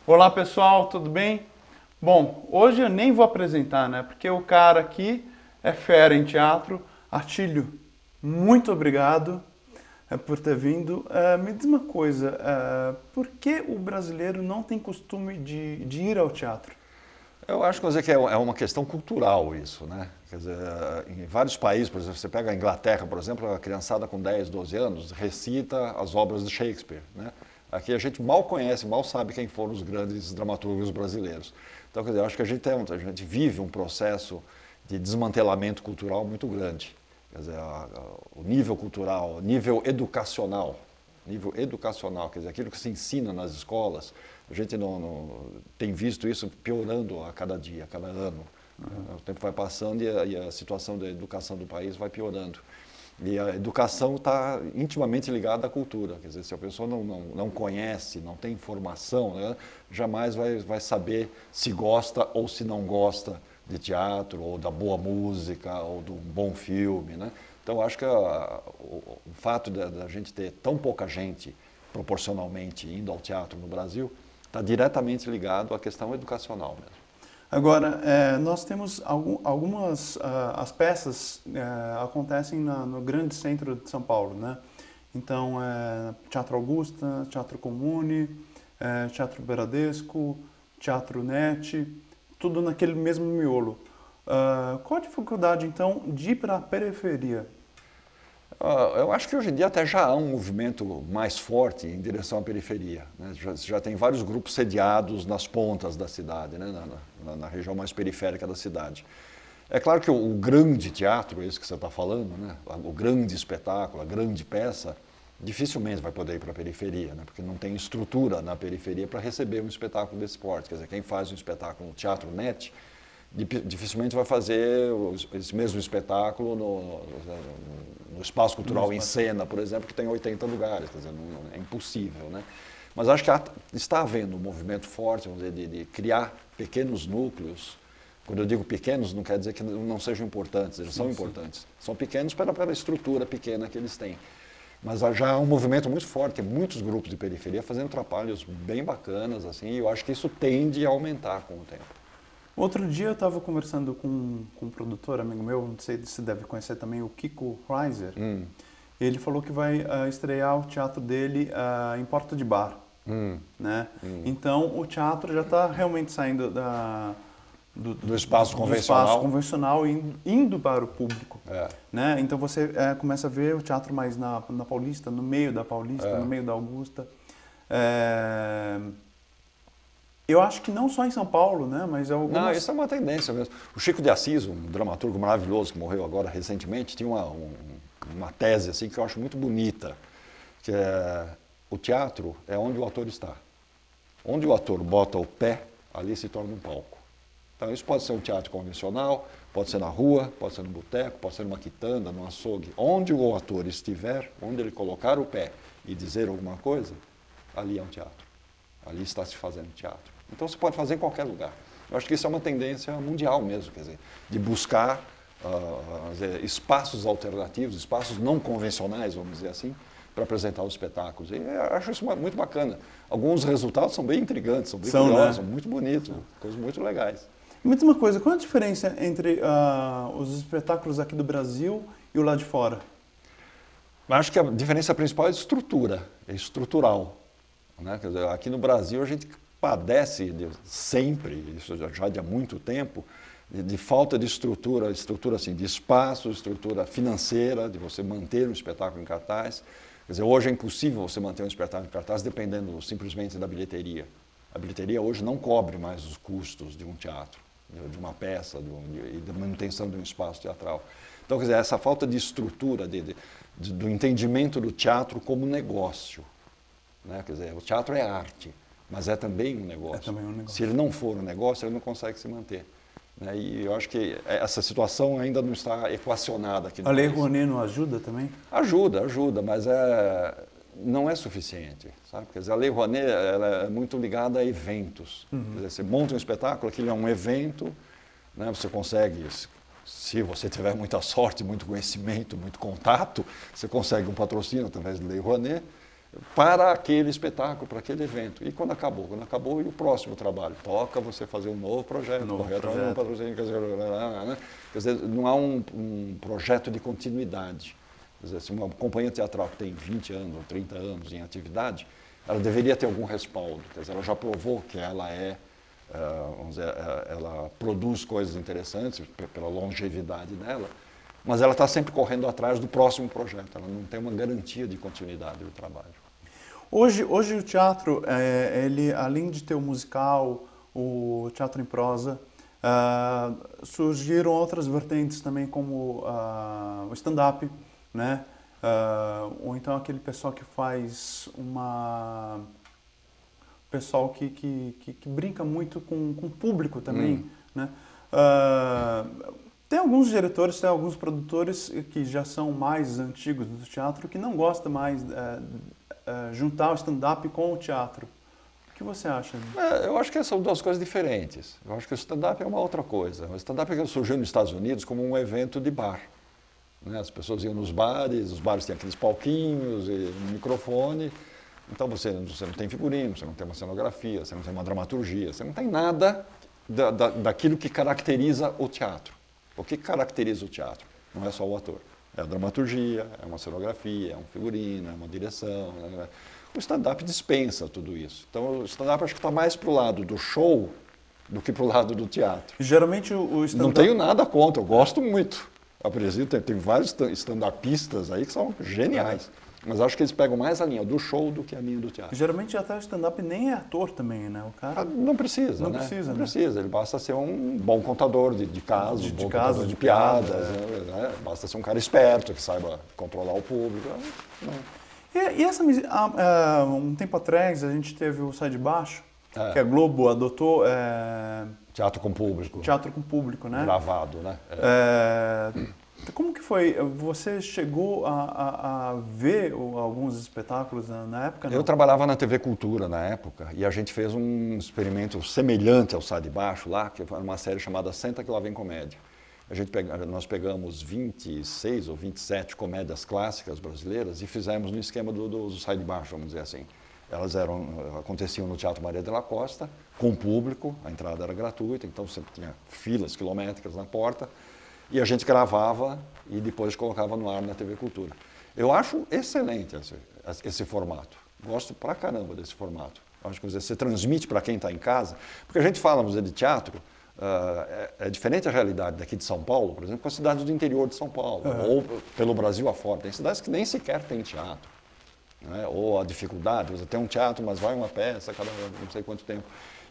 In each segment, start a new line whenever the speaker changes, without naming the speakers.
Olá pessoal, tudo bem? Bom, hoje eu nem vou apresentar, né? Porque o cara aqui é fera em teatro. Artílio, muito obrigado por ter vindo. Me diz uma coisa, por que o brasileiro não tem costume de ir ao teatro?
Eu acho quer dizer, que é uma questão cultural isso, né? Quer dizer, em vários países, por exemplo, você pega a Inglaterra, por exemplo, a criançada com 10, 12 anos recita as obras de Shakespeare, né? Aqui a gente mal conhece, mal sabe quem foram os grandes dramaturgos brasileiros. Então, quer dizer, eu acho que a gente vive um processo de desmantelamento cultural muito grande. Quer dizer, o nível cultural, nível educacional, quer dizer, aquilo que se ensina nas escolas, a gente não tem visto isso piorando a cada dia, a cada ano. O tempo vai passando e a situação da educação do país vai piorando. E a educação está intimamente ligada à cultura. Quer dizer, se a pessoa não conhece, não tem informação, né, jamais vai saber se gosta ou se não gosta de teatro, ou da boa música, ou de um bom filme, né? Então, acho que o fato da gente ter tão pouca gente, proporcionalmente, indo ao teatro no Brasil, está diretamente ligado à questão educacional mesmo.
Agora, nós temos algumas, as peças acontecem no grande centro de São Paulo, né? Então, Teatro Augusta, Teatro Comune, Teatro Beradesco, Teatro NET, tudo naquele mesmo miolo. Qual a dificuldade, então, de ir para a periferia?
Eu acho que hoje em dia até já há um movimento mais forte em direção à periferia, né? Já tem vários grupos sediados nas pontas da cidade, né? Na região mais periférica da cidade. É claro que o grande teatro, esse que você está falando, né? O grande espetáculo, a grande peça, dificilmente vai poder ir para a periferia, né? Porque não tem estrutura na periferia para receber um espetáculo desse porte. Quer dizer, quem faz um espetáculo no Teatro NET dificilmente vai fazer esse mesmo espetáculo no Espaço Cultural em Cena, por exemplo, que tem 80 lugares, quer dizer, é impossível, né? Mas acho que está havendo um movimento forte, vamos dizer, de criar pequenos núcleos. Quando eu digo pequenos, não quer dizer que não sejam importantes, eles são importantes. São pequenos pela estrutura pequena que eles têm. Mas já há um movimento muito forte, tem muitos grupos de periferia fazendo trabalhos bem bacanas, assim, e eu acho que isso tende a aumentar com o tempo.
Outro dia eu estava conversando com um produtor, amigo meu, não sei se você deve conhecer também, o Kiko Reiser. Ele falou que vai estrear o teatro dele em Porta de Bar, né? Então o teatro já está realmente saindo
Do espaço
do espaço
convencional.
convencional e indo para o público,
É.
né? Então você começa a ver o teatro mais na Paulista, no meio da Paulista, no meio da Augusta. Eu acho que não só em São Paulo, né? Mas algumas...
Não, isso é uma tendência mesmo. O Chico de Assis, um dramaturgo maravilhoso que morreu agora recentemente, tinha uma tese assim que eu acho muito bonita, que é o teatro é onde o ator está. Onde o ator bota o pé, ali se torna um palco. Então isso pode ser um teatro convencional, pode ser na rua, pode ser no boteco, pode ser numa quitanda, num açougue. Onde o ator estiver, onde ele colocar o pé e dizer alguma coisa, ali é um teatro. Ali está se fazendo teatro. Então você pode fazer em qualquer lugar. Eu acho que isso é uma tendência mundial mesmo, quer dizer, de buscar espaços alternativos, espaços não convencionais, vamos dizer assim, para apresentar os espetáculos. E eu acho isso muito bacana. Alguns resultados são bem intrigantes, são bem curiosos,
né?
são muito bonitos, coisas muito legais.
Me diz uma coisa, qual a diferença entre os espetáculos aqui do Brasil e o lá de fora?
Mas acho que a diferença principal é estrutural. Né? Quer dizer, aqui no Brasil a gente padece sempre, isso já de há muito tempo, de falta de estrutura assim, de espaço, estrutura financeira, de você manter um espetáculo em cartaz. Quer dizer, hoje é impossível você manter um espetáculo em cartaz dependendo simplesmente da bilheteria. A bilheteria hoje não cobre mais os custos de um teatro, de uma peça e da manutenção de um espaço teatral. Então, quer dizer, essa falta de estrutura, do entendimento do teatro como negócio. Né? Quer dizer, o teatro é arte, mas é também um negócio.
É também um negócio.
Se ele não for um negócio, ele não consegue se manter. Né? E eu acho que essa situação ainda não está equacionada aqui no
A Lei
país.
Rouanet não ajuda também?
Ajuda, mas não é suficiente. Sabe? Quer dizer, a Lei Rouanet ela é muito ligada a eventos. Quer dizer, você monta um espetáculo, aquilo é um evento, né? Você consegue, se você tiver muita sorte, muito conhecimento, muito contato, você consegue um patrocínio através da Lei Rouanet. para aquele espetáculo, para aquele evento. E quando acabou, e o próximo trabalho? Toca você fazer um novo projeto, correr atrás de um patrocínio, quer dizer, não há um projeto de continuidade. Quer dizer, se uma companhia teatral que tem 20 anos ou 30 anos em atividade, ela deveria ter algum respaldo. Quer dizer, ela já provou que ela vamos dizer, ela produz coisas interessantes pela longevidade dela, mas ela está sempre correndo atrás do próximo projeto. Ela não tem uma garantia de continuidade do trabalho.
Hoje o teatro, ele, além de ter o musical, o teatro em prosa, surgiram outras vertentes também, como o stand-up, né? Ou então aquele pessoal que faz pessoal que brinca muito com o público também, né? Tem alguns diretores, tem alguns produtores que já são mais antigos do teatro que não gostam mais juntar o stand-up com o teatro. O que você acha?
Eu acho que são duas coisas diferentes. Eu acho que o stand-up é uma outra coisa. O stand-up surgiu nos Estados Unidos como um evento de bar. Né? As pessoas iam nos bares, os bares tinham aqueles palquinhos, e um microfone. Então você não tem figurino, você não tem uma cenografia, você não tem uma dramaturgia, você não tem nada daquilo que caracteriza o teatro. O que caracteriza o teatro? Não é só o ator. É a dramaturgia, é uma cenografia, é um figurino, é uma direção. Né? O stand-up dispensa tudo isso. Então o stand-up acho que está mais para o lado do show do que para o lado do teatro.
Geralmente o stand-up...
Não tenho nada contra, eu gosto muito. Apresento, tem vários stand-upistas aí que são geniais. Mas acho que eles pegam mais a linha do show do que a linha do teatro.
Geralmente até o stand-up nem é ator também, né? O cara...
Não precisa,
não
né?
Precisa,
não
né?
precisa, ele basta ser um bom contador de casos, um bom contador de piadas, né? Basta ser um cara esperto, que saiba controlar o público.
E um tempo atrás a gente teve o Sai de Baixo, que a Globo adotou...
Teatro com público.
Teatro com público, né?
Gravado, né?
Como que foi? Você chegou a ver alguns espetáculos na época? Não?
Eu trabalhava na TV Cultura na época e a gente fez um experimento semelhante ao Sai de Baixo lá, que foi uma série chamada Senta que lá vem comédia. Nós pegamos 26 ou 27 comédias clássicas brasileiras e fizemos no esquema do Sai de Baixo, vamos dizer assim. Elas aconteciam no Teatro Maria de la Costa, com público, a entrada era gratuita, então sempre tinha filas quilométricas na porta. E a gente gravava e depois colocava no ar na TV Cultura. Eu acho excelente esse formato. Gosto pra caramba desse formato. Acho que você transmite para quem está em casa. Porque a gente fala, de teatro, é diferente a realidade daqui de São Paulo, por exemplo, com as cidades do interior de São Paulo, ou pelo Brasil afora. Tem cidades que nem sequer têm teatro. Né? Ou a dificuldade, você tem um teatro, mas vai uma peça cada não sei quanto tempo.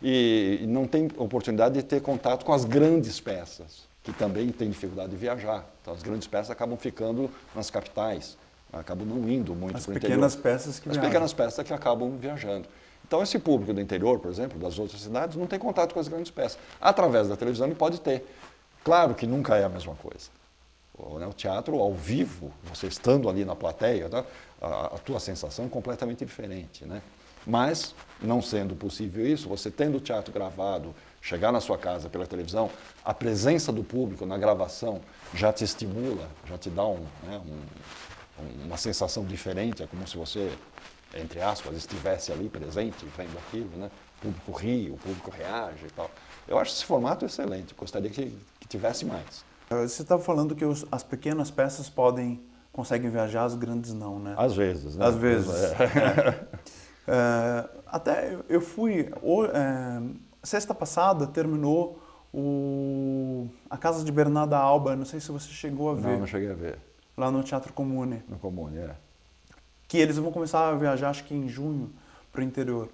E não tem oportunidade de ter contato com as grandes peças, que também têm dificuldade de viajar. Então, as grandes peças acabam ficando nas capitais, acabam não indo muito para o interior.
As
pequenas peças que acabam viajando. Então, esse público do interior, por exemplo, das outras cidades, não tem contato com as grandes peças. Através da televisão ele pode ter. Claro que nunca é a mesma coisa. O teatro, ao vivo, você estando ali na plateia, né, a tua sensação é completamente diferente, né? Mas, não sendo possível isso, você tendo o teatro gravado, chegar na sua casa pela televisão, a presença do público na gravação já te estimula, já te dá uma sensação diferente, é como se você, entre aspas, estivesse ali presente, vendo aquilo, né? O público ri, o público reage e tal. Eu acho esse formato excelente, gostaria que tivesse mais.
Você estava falando que as pequenas peças conseguem viajar, as grandes não, né?
Às vezes, né?
Às vezes. Até eu fui... Sexta passada terminou a Casa de Bernarda Alba, não sei se você chegou a ver.
Não cheguei a ver.
Lá no Teatro Comune.
No Comune,
Que eles vão começar a viajar, acho que em junho, para o interior.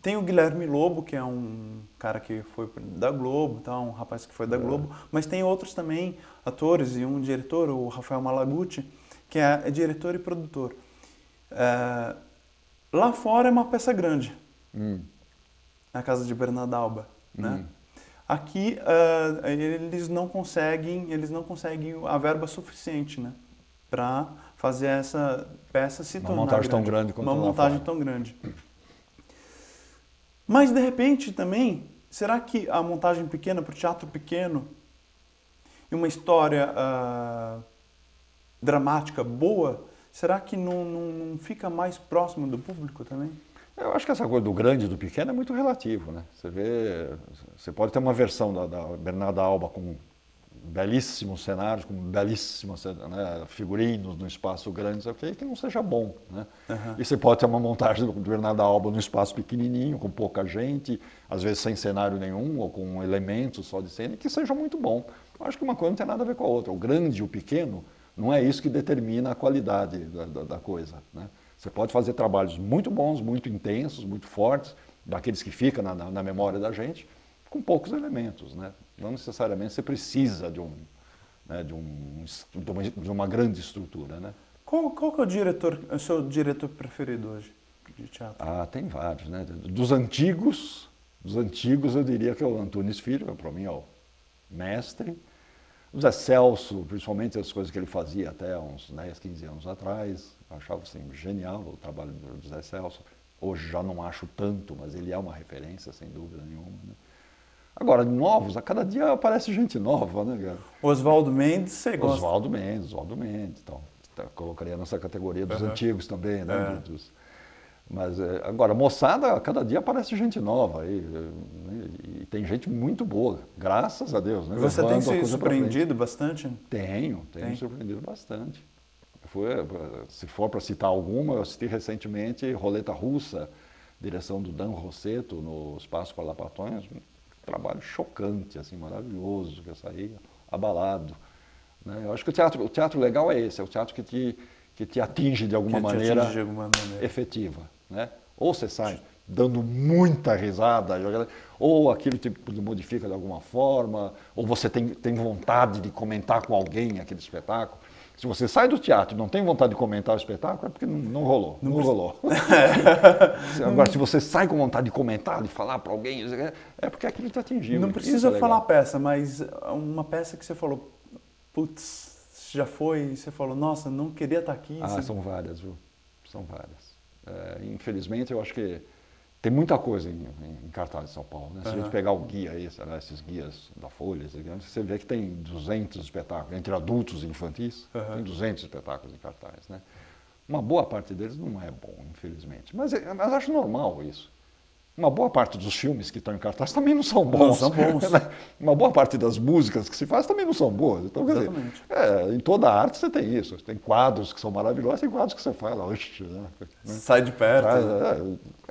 Tem o Guilherme Lobo, que é um cara que foi da Globo, tá? Um rapaz que foi da Globo, mas tem outros também atores e um diretor, o Rafael Malaguti, que é diretor e produtor. Lá fora é uma peça grande. Na Casa de Bernarda Alba, né? Aqui eles não conseguem a verba suficiente, né, para fazer essa peça se tornar
uma montagem tão grande como
uma montagem tão grande. Mas de repente também, será que a montagem pequena para o teatro pequeno e uma história dramática boa será que não fica mais próximo do público também?
Eu acho que essa coisa do grande e do pequeno é muito relativo, né? Você pode ter uma versão da Bernarda Alba com belíssimos cenários, com belíssimos, né, figurinos no espaço grande, que não seja bom, né?
Uhum.
E você pode ter uma montagem do Bernarda Alba num espaço pequenininho, com pouca gente, às vezes sem cenário nenhum, ou com elementos só de cena, e que seja muito bom. Eu acho que uma coisa não tem nada a ver com a outra. O grande e o pequeno não é isso que determina a qualidade da coisa, né? Você pode fazer trabalhos muito bons, muito intensos, muito fortes, daqueles que ficam na memória da gente, com poucos elementos, né? Não necessariamente você precisa de uma grande estrutura, né?
Qual que é o seu diretor preferido hoje de teatro?
Ah, tem vários, né? Dos antigos eu diria que é o Antunes Filho, para mim é o mestre. O Zé Celso, principalmente as coisas que ele fazia até uns 10, 15 anos atrás, eu achava assim, genial o trabalho do Zé Celso. Hoje já não acho tanto, mas ele é uma referência, sem dúvida nenhuma, né? Agora, novos, a cada dia aparece gente nova, né, cara?
Oswaldo Mendes, você gosta?
Oswaldo Mendes, então, colocaria nessa categoria dos antigos também, né? Mas agora, moçada, a cada dia aparece gente nova aí, e tem gente muito boa, graças a Deus, né?
Você tem se surpreendido bastante?
Tenho me surpreendido bastante. Se for para citar alguma, eu assisti recentemente Roleta Russa, direção do Dan Rossetto, no Espaço Parlapatões, um trabalho chocante, assim, maravilhoso, que eu saí abalado, né? Eu acho que o teatro legal é esse, é o teatro que te atinge de alguma maneira efetiva, né? Ou você sai dando muita risada, ou aquilo te modifica de alguma forma, ou você tem vontade de comentar com alguém aquele espetáculo. Se você sai do teatro e não tem vontade de comentar o espetáculo, é porque não rolou. Não rolou. Agora, se você sai com vontade de comentar, de falar para alguém, é porque aquilo te atingiu.
Não precisa falar peça, mas uma peça que você falou, putz, já foi, e você falou, nossa, não queria estar aqui.
Ah, são várias, viu? São várias. Infelizmente, eu acho que tem muita coisa em cartaz de São Paulo, né? Se a gente pegar o guia aí, esses guias da Folha, você vê que tem 200 espetáculos, entre adultos e infantis, tem 200 espetáculos em cartaz, né? Uma boa parte deles não é bom, infelizmente. Mas acho normal isso. Uma boa parte dos filmes que estão em cartaz também não são bons.
Não são bons.
Uma boa parte das músicas que se faz também não são boas. Então, quer dizer, em toda a arte você tem isso. Tem quadros que são maravilhosos, tem quadros que você fala, oxe, né?
Sai de perto.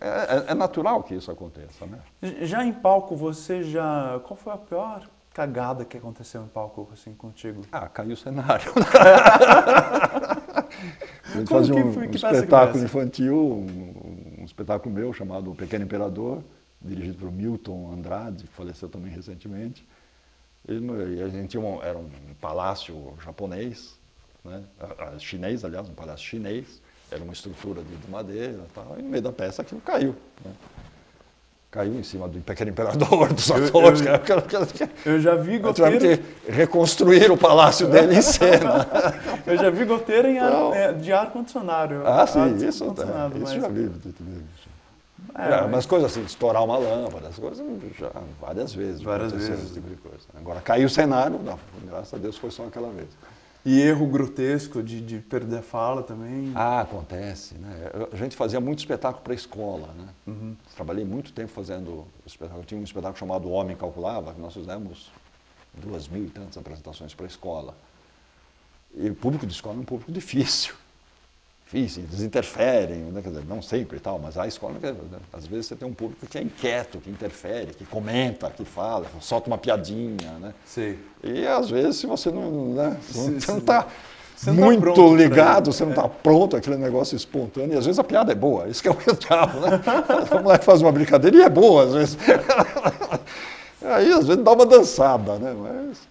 É natural que isso aconteça, né?
Já em palco, qual foi a pior cagada que aconteceu em palco assim contigo?
Ah, caiu o cenário. A gente fazia um espetáculo infantil, um espetáculo meu chamado O Pequeno Imperador, dirigido por Milton Andrade, que faleceu também recentemente. E a gente era um palácio japonês, né? Chinês, aliás, um palácio chinês, era uma estrutura de madeira e tal, e no meio da peça aquilo caiu, né? Caiu em cima do Pequeno Imperador, dos atores.
Eu já vi goteiro...
Tivemos que reconstruir o palácio dele em cena.
Eu já vi goteiro de ar-condicionado.
Ah, sim, isso já vi. Mas coisas assim, estourar uma lâmpada, as coisas já várias vezes. Esse tipo de coisa. Agora, caiu o cenário, não, graças a Deus foi só aquela vez.
E erro grotesco de perder a fala também?
Ah, acontece, né? A gente fazia muito espetáculo para a escola, né? Trabalhei muito tempo fazendo espetáculo. Tinha um espetáculo chamado O Homem Calculava, que nós fizemos 2.000 e tantas apresentações para a escola. E o público de escola é um público difícil. Eles interferem, né? Quer dizer, não sempre e tal, mas a escola, às vezes você tem um público que é inquieto, que interfere, que comenta, que fala, solta uma piadinha, né?
Sim.
E às vezes, se você não está muito ligado, você não está pronto, aquele negócio espontâneo, e às vezes a piada é boa, isso que é o diabo, né? O moleque faz uma brincadeira e é boa, às vezes. Aí, às vezes, dá uma dançada, né? Mas...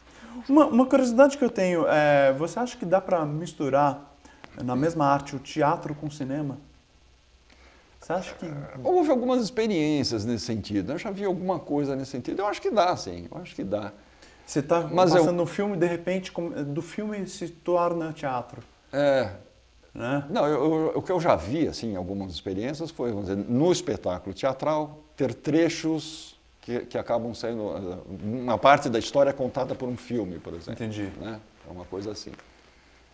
Uma curiosidade que eu tenho, você acha que dá para misturar na mesma arte o teatro com o cinema? Você acha que...
Houve algumas experiências nesse sentido, eu já vi alguma coisa nesse sentido, eu acho que dá, sim, eu acho que dá.
Você está passando um filme, de repente, do filme se torna teatro. Né?
Não, o que eu já vi, assim, algumas experiências foi, vamos dizer, no espetáculo teatral, ter trechos que acabam sendo... Uma parte da história contada por um filme, por exemplo.
Entendi.
Né? É uma coisa assim.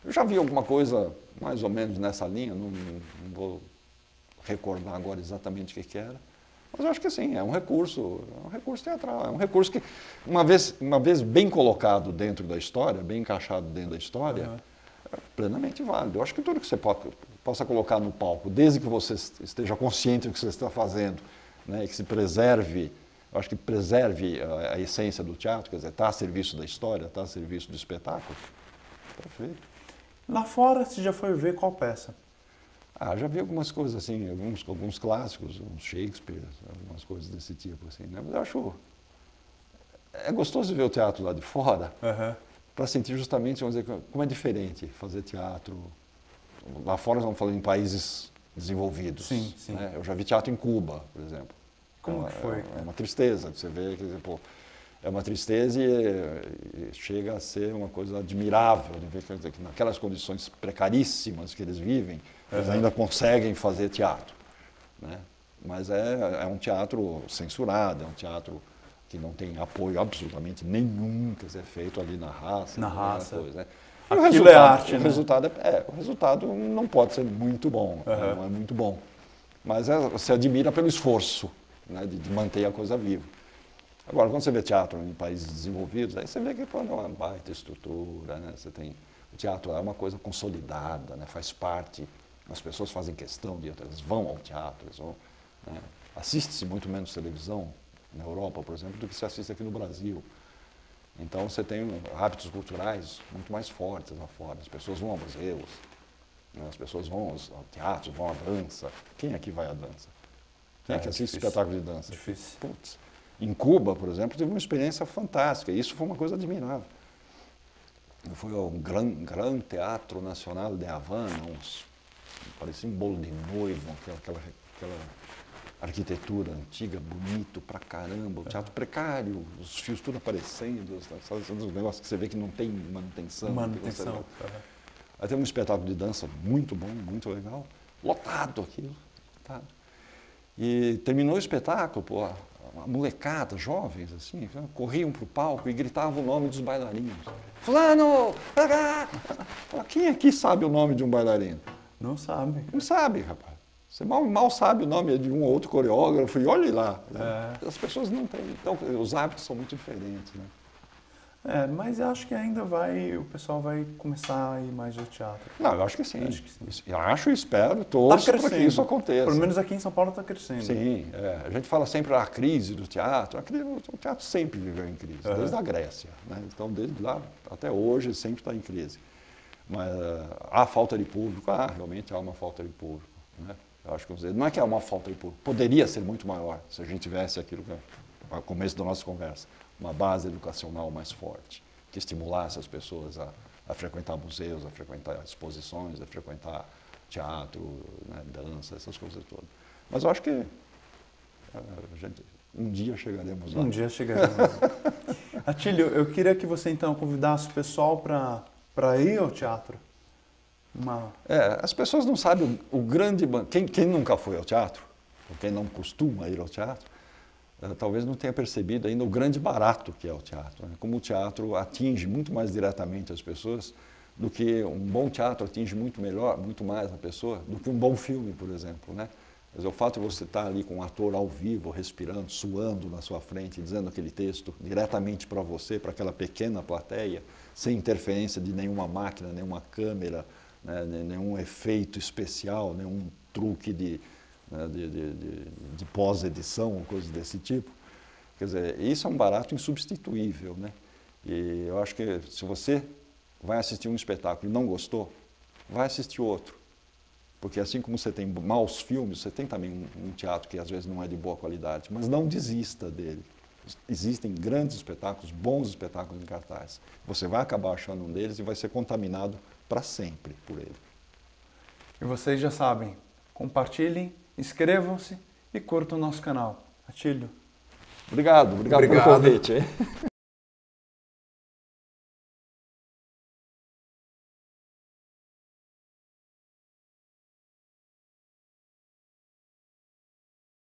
Eu já vi alguma coisa mais ou menos nessa linha, não vou recordar agora exatamente o que era, mas eu acho que sim, é um recurso teatral, é um recurso que, uma vez bem colocado dentro da história, bem encaixado dentro da história, é plenamente válido. Eu acho que tudo que você possa colocar no palco, desde que você esteja consciente do que você está fazendo, né, e que se preserve, eu acho que preserve a essência do teatro, quer dizer, está a serviço da história, está a serviço do espetáculo, perfeito.
Lá fora, você já foi ver qual peça?
Já vi algumas coisas assim, alguns clássicos, uns Shakespeare, algumas coisas desse tipo, assim, né? Mas eu acho... É gostoso ver o teatro lá de fora, para sentir justamente, vamos dizer, como é diferente fazer teatro. Lá fora, estamos falando em países desenvolvidos.
Sim, sim.
Né? Eu já vi teatro em Cuba, por exemplo.
Como que foi?
É uma tristeza, você vê, quer dizer, pô, é uma tristeza e chega a ser uma coisa admirável, de ver, quer dizer, que naquelas condições precaríssimas que eles vivem, eles ainda conseguem fazer teatro, né? Mas é um teatro censurado, é um teatro que não tem apoio absolutamente nenhum, quer dizer, feito ali na raça.
Na raça.
Coisa, né?
Aquilo é arte,
o
né?
resultado não pode ser muito bom, não é muito bom. Mas você admira pelo esforço, né, de manter a coisa viva. Agora, quando você vê teatro em países desenvolvidos, aí você vê que é uma baita estrutura, né? Você tem, o teatro é uma coisa consolidada, né? Faz parte, as pessoas fazem questão de, elas vão ao teatro, eles vão, né? Assiste-se muito menos televisão na Europa, por exemplo, do que se assiste aqui no Brasil. Então você tem hábitos culturais muito mais fortes lá fora. As pessoas vão a museus, né? As pessoas vão ao teatro, vão à dança. Quem aqui vai à dança? Quem é que assiste espetáculo de dança?
Difícil.
Putz. Em Cuba, por exemplo, teve uma experiência fantástica. Isso foi uma coisa admirável. Eu fui ao Gran Teatro Nacional de Havana, parecia um bolo de noivo, aquela arquitetura antiga, bonito pra caramba, o teatro precário, os fios tudo aparecendo, os negócios que você vê que não tem manutenção. Aí teve um espetáculo de dança muito bom, muito legal, lotado aquilo. Lotado. E terminou o espetáculo, pô, a molecada, jovens, assim, corriam para o palco e gritavam o nome dos bailarinos. Fulano! Quem aqui sabe o nome de um bailarino?
Não sabe.
Não sabe, rapaz. Você mal sabe o nome de um ou outro coreógrafo e olhe lá. As pessoas não têm. Então, os hábitos são muito diferentes, né?
Mas eu acho que ainda o pessoal vai começar a ir mais ao teatro.
Não, eu acho que sim. Acho e espero, torço para que isso aconteça.
Pelo menos aqui em São Paulo está crescendo.
Sim, a gente fala sempre a crise do teatro. O teatro sempre viveu em crise, desde a Grécia, né? Então, desde lá até hoje, sempre está em crise. Mas há falta de público? Realmente há uma falta de público, né? Eu acho que não é que há uma falta de público, poderia ser muito maior se a gente tivesse aquilo que é o começo da nossa conversa, uma base educacional mais forte, que estimulasse as pessoas a frequentar museus, a frequentar exposições, a frequentar teatro, né, dança, essas coisas todas. Mas eu acho que um dia chegaremos lá.
Um dia chegaremos lá. Atílio, eu queria que você então convidasse o pessoal para ir ao teatro.
As pessoas não sabem o grande... Quem nunca foi ao teatro, ou quem não costuma ir ao teatro, talvez não tenha percebido ainda o grande barato que é o teatro, né? Como o teatro atinge muito mais diretamente as pessoas do que um bom teatro atinge muito mais a pessoa do que um bom filme, por exemplo, né? Mas o fato de você estar ali com um ator ao vivo, respirando, suando na sua frente, dizendo aquele texto diretamente para você, para aquela pequena plateia, sem interferência de nenhuma máquina, nenhuma câmera, né, nenhum efeito especial, nenhum truque de pós-edição, coisas desse tipo. Quer dizer, isso é um barato insubstituível, né? E eu acho que se você vai assistir um espetáculo e não gostou, vai assistir outro. Porque assim como você tem maus filmes, você tem também um teatro que às vezes não é de boa qualidade, mas não desista dele. Existem grandes espetáculos, bons espetáculos em cartaz. Você vai acabar achando um deles e vai ser contaminado para sempre por ele.
E vocês já sabem, compartilhem, inscrevam-se e curtam o nosso canal. Atílio.
Obrigado pelo convite.